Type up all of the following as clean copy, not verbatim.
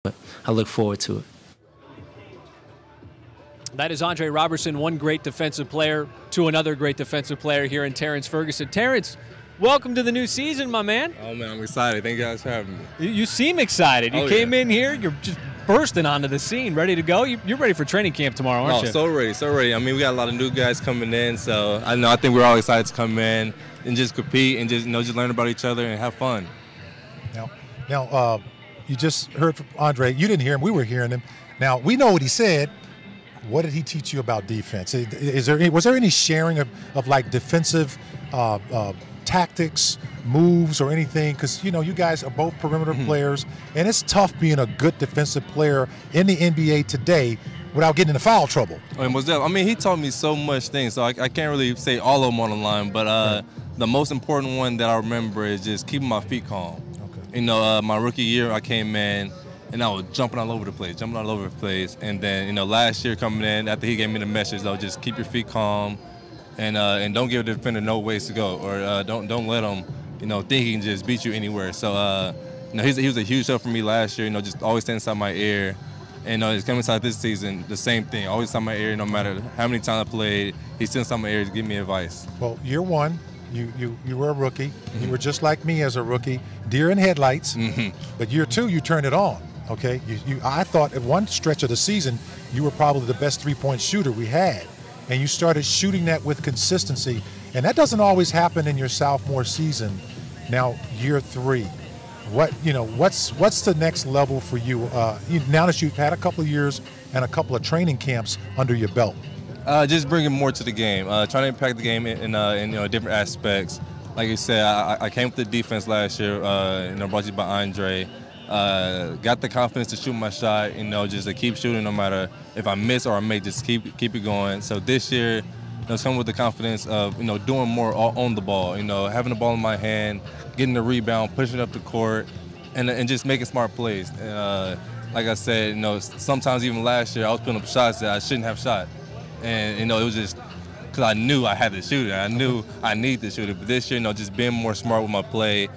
but I look forward to it. That is Andre Robertson, one great defensive player to another great defensive player here in Terrance Ferguson. Terrance, welcome to the new season, my man. Oh, man, I'm excited. Thank you guys for having me. You seem excited. You came in here, you're just bursting onto the scene, ready to go. You're ready for training camp tomorrow, aren't you? So ready. I mean, we got a lot of new guys coming in, so I think we're all excited to come in and just compete and just learn about each other and have fun. Now, you just heard from Andre. You didn't hear him. We were hearing him. Now, we know what he said. What did he teach you about defense? Was there any sharing of like defensive tactics, moves, or anything? Because, you know, you guys are both perimeter players, and it's tough being a good defensive player in the NBA today without getting into foul trouble. I mean, he taught me so much things, so I can't really say all of them on the line, but the most important one that I remember is just keeping my feet calm. Okay. You know, my rookie year, I came in, and I was jumping all over the place. And then, you know, last year coming in, after he gave me the message, though, just keep your feet calm and don't give the defender no ways to go, or don't let him, you know, think he can just beat you anywhere. So, you know, he was a huge help for me last year, you know, just always staying inside my ear. And he's coming inside this season, the same thing, always inside my ear, no matter how many times I played, he's still inside my ear to give me advice. Well, year one, you were a rookie. You were just like me as a rookie, deer in headlights. But year two, you turned it on. Okay, I thought at one stretch of the season, you were probably the best three-point shooter we had. And you started shooting that with consistency. And that doesn't always happen in your sophomore season. Now, year three, what's the next level for you now that you've had a couple of years and a couple of training camps under your belt? Just bringing more to the game, trying to impact the game in different aspects. Like you said, I came with the defense last year, brought to you by Andre. Got the confidence to shoot my shot, just to keep shooting no matter if I miss or I make, just keep it going. So this year, it's coming with the confidence of, doing more on the ball, having the ball in my hand, getting the rebound, pushing up the court, and just making smart plays. Like I said, sometimes even last year I was putting up shots that I shouldn't have shot. And, it was just because I knew I had to shoot it. I knew I need to shoot it. But this year, just being more smart with my play,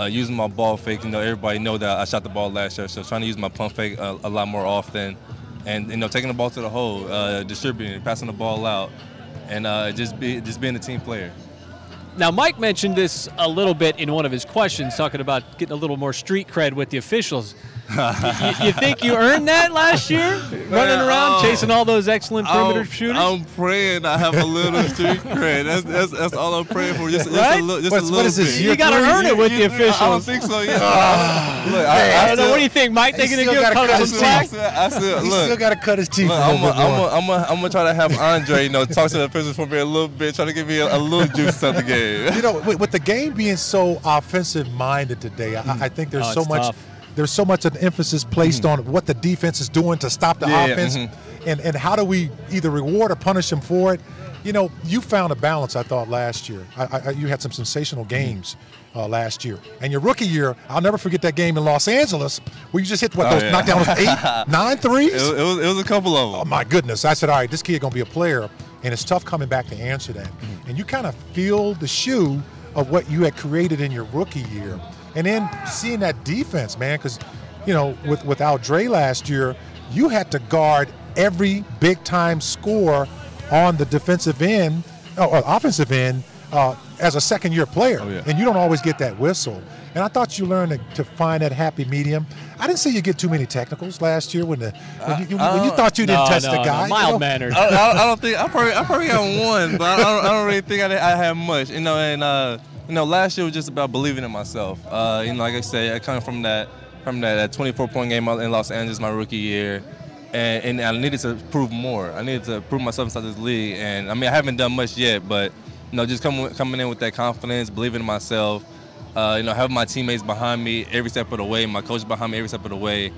using my ball fake. Everybody know that I shot the ball last year, so trying to use my pump fake a lot more often. And, taking the ball to the hole, distributing, passing the ball out, and just being a team player. Now, Mike mentioned this a little bit in one of his questions, talking about getting a little more street cred with the officials. You think you earned that last year? Running around, chasing all those excellent perimeter shooters? I'm praying I have a little street cred. That's all I'm praying for. Just a little what is this, bit. You got to earn it with the officials. I don't think so, yeah. Look, I don't know. What do you think, Mike? They going to cut some slack? He still got to cut his teeth. I'm going to try to have Andre, talk to the officials for me a little bit, try to give me a little juice to the game. With the game being so offensive-minded today, I think there's so much. Tough. There's so much an emphasis placed on what the defense is doing to stop the offense, and how do we either reward or punish them for it. You found a balance, I thought, last year. You had some sensational games last year. And your rookie year, I'll never forget that game in Los Angeles where you just hit, knocked down those 8, 9 threes? It was a couple of them. Oh, my goodness. I said, all right, this kid going to be a player, and it's tough coming back to answer that. And you kind of feel the shoe of what you had created in your rookie year. And then seeing that defense, man, because, without Dre last year, you had to guard every big-time score on the defensive end, or offensive end, as a second-year player. And you don't always get that whistle. And I thought you learned to find that happy medium. I didn't see you get too many technicals last year when you thought you didn't test the guy. Mild-mannered. I don't think – I probably got one, but I don't really think I had much, last year was just about believing in myself. Like I said, I come from that 24-point game in Los Angeles my rookie year, and I needed to prove more. I needed to prove myself inside this league, and I haven't done much yet, but just coming in with that confidence, believing in myself, having my teammates behind me every step of the way, my coach behind me every step of the way,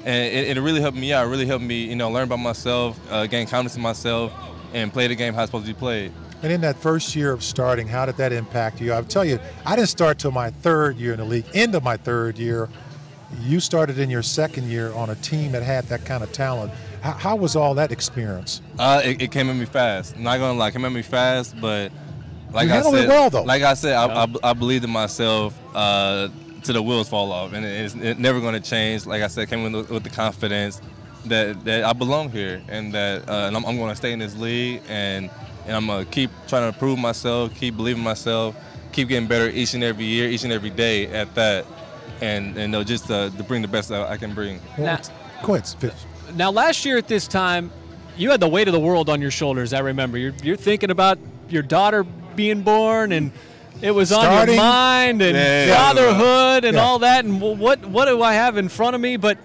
and it really helped me out. It really helped me, learn about myself, gain confidence in myself, and play the game how it's supposed to be played. And in that first year of starting, how did that impact you? I'll tell you, I didn't start till my third year in the league. End of my third year, you started in your second year on a team that had that kind of talent. How was all that experience? It came at me fast. Not gonna lie, it came at me fast, but like you handled it well, though. Like I said, I believed in myself to till the wheels fall off, and it's never going to change. Like I said, came in with the confidence that I belong here, and that and I'm going to stay in this league, and I'm going to keep trying to prove myself, keep believing myself, keep getting better each and every year, each and every day at that, and just to bring the best I can bring. Now, go ahead, Fitz. Now, last year at this time, you had the weight of the world on your shoulders. I remember you're thinking about your daughter being born, and it was on your mind, and fatherhood and all that. And what do I have in front of me? But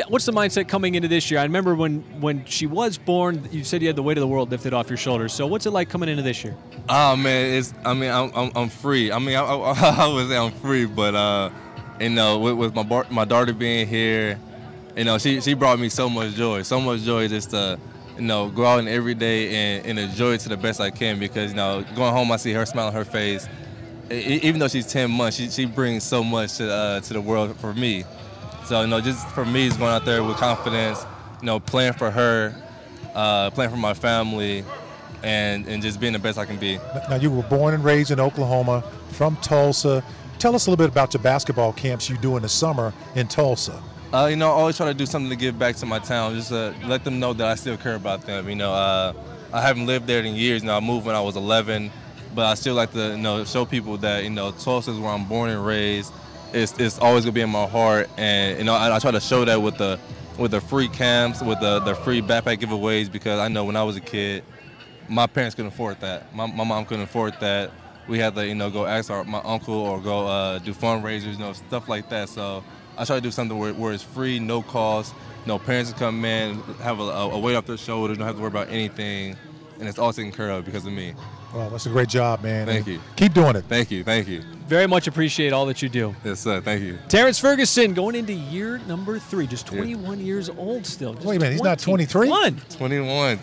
what's the mindset coming into this year? I remember when she was born, you said you had the weight of the world lifted off your shoulders. So what's it like coming into this year? Oh man, I'm free. I mean, I would say I'm free, but with my daughter being here, she brought me so much joy just to go out and every day and enjoy it to the best I can, because going home I see her smile on her face. Even though she's 10 months, she brings so much to the world for me. So just for me, it's going out there with confidence, playing for her, playing for my family, and just being the best I can be. Now, you were born and raised in Oklahoma, from Tulsa. Tell us a little bit about your basketball camps you do in the summer in Tulsa. I always try to do something to give back to my town, just to let them know that I still care about them. I haven't lived there in years now. I moved when I was 11, but I still like to show people that Tulsa is where I'm born and raised. It's always gonna be in my heart, and I try to show that with the free camps, with the free backpack giveaways, because I know when I was a kid, my parents couldn't afford that. My mom couldn't afford that. We had to go ask my uncle or go do fundraisers, stuff like that. So I try to do something where it's free, no cost. Parents can come in, have a weight off their shoulders, don't have to worry about anything, and it's all taken care of because of me. Well, that's a great job, man. Thank you. Keep doing it. Thank you. Very much appreciate all that you do. Yes, sir. Thank you. Terrance Ferguson going into year number 3, just 21 years old still. Just wait a minute, he's not 23? 21.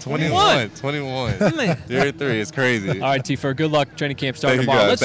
Year 3, it's crazy. All right, T. Fer, good luck. Training camp starting tomorrow. Guys.